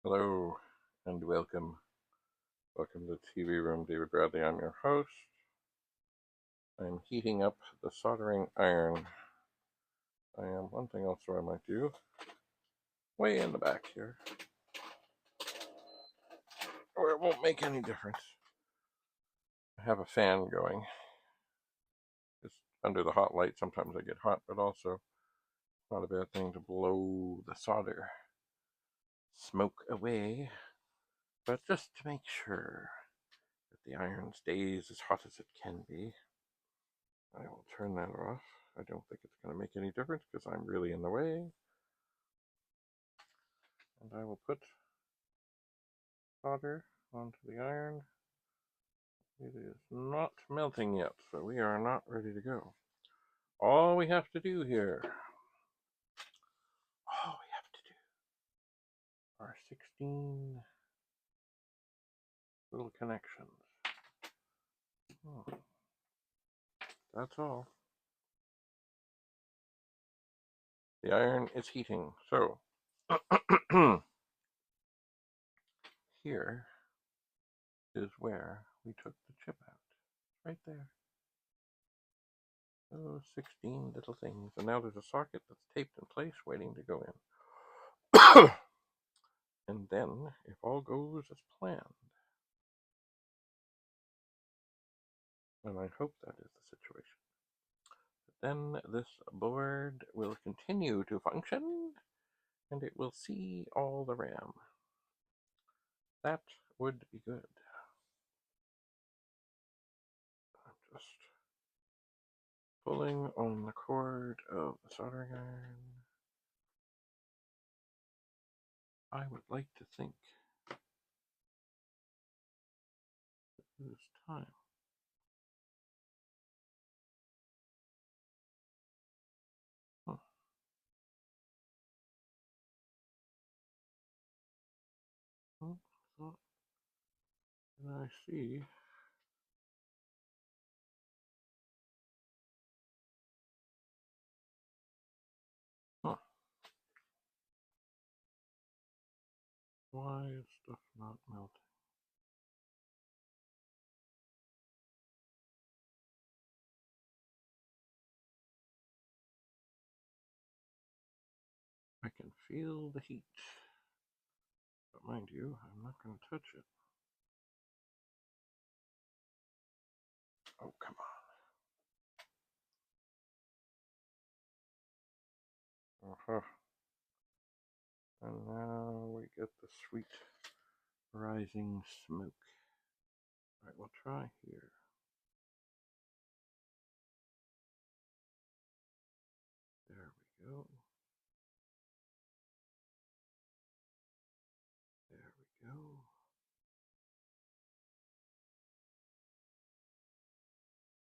Hello and welcome. Welcome to the TV Room. David Bradley, I'm your host. I'm heating up the soldering iron. One thing also I might do, way in the back here, where it won't make any difference. I have a fan going. It's under the hot light. Sometimes I get hot, but also not a bad thing to blow the solder smoke away. But just to make sure that the iron stays as hot as it can be, I will turn that off. I don't think it's going to make any difference because I'm really in the way. And I will put solder onto the iron. It is not melting yet, so we are not ready to go. All we have to do here, are 16 little connections. Oh, that's all. The iron is heating, so here is where we took the chip out. Right there. Those 16 little things. And now there's a socket that's taped in place waiting to go in. And then, if all goes as planned, and I hope that is the situation, then this board will continue to function and it will see all the RAM. That would be good. I'm just pulling on the cord of the soldering iron. I would like to think it is time. Huh. Oh, and I see huh. Why is stuff not melting? I can feel the heat. But mind you, I'm not going to touch it. Oh, come on. Uh-huh. And now we get the sweet rising smoke. All right, we'll try here. There we go. There we go.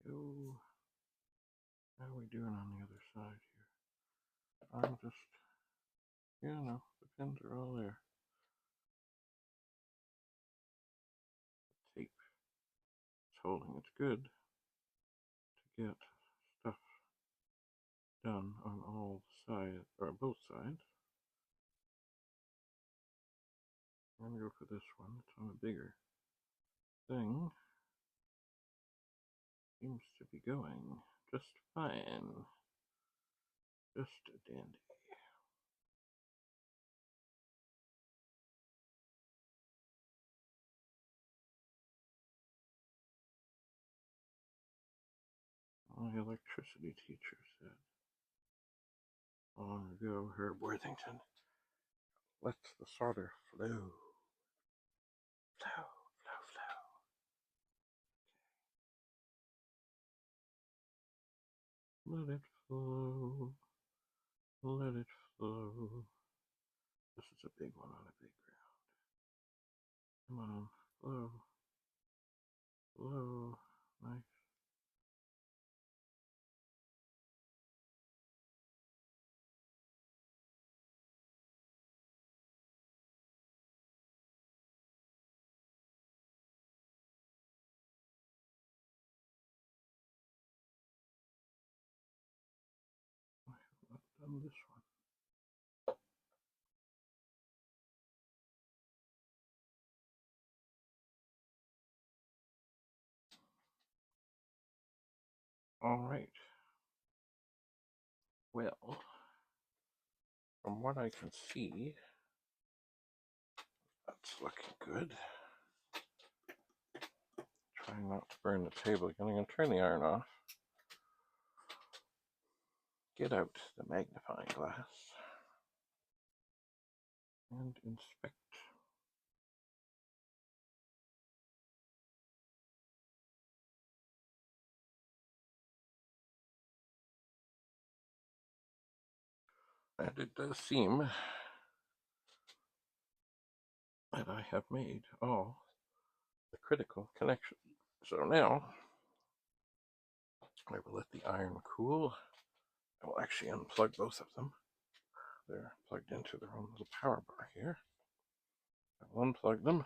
Go. How are we doing on the other side here? I'm just, the pins are all there. The tape is holding. It's good to get stuff done on all sides, or both sides. I'm going to go for this one. It's on a bigger thing. Seems to be going just fine. Just a dandy. My electricity teacher said long ago, Herb Worthington, let the solder flow. Flow, flow, flow. Let it flow. Let it flow. This is a big one on a big ground. Come on, flow. Flow. Nice. I have not done this one. All right. Well, from what I can see, that's looking good. Trying not to burn the table again. I'm going to turn the iron off. Get out the magnifying glass and inspect. And it does seem that I have made all the critical connections. So now I will let the iron cool. I will actually unplug both of them. They're plugged into their own little power bar here. I will unplug them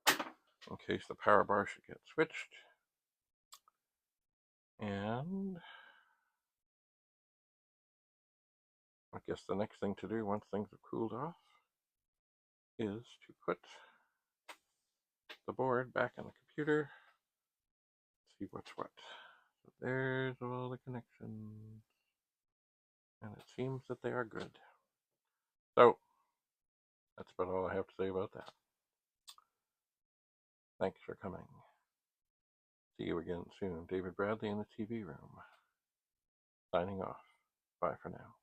in case the power bar should get switched. And I guess the next thing to do once things have cooled off is to put the board back in the computer. See what's what. So there's all the connections. And it seems that they are good. So that's about all I have to say about that. Thanks for coming. See you again soon. David Bradley in the TV room. Signing off. Bye for now.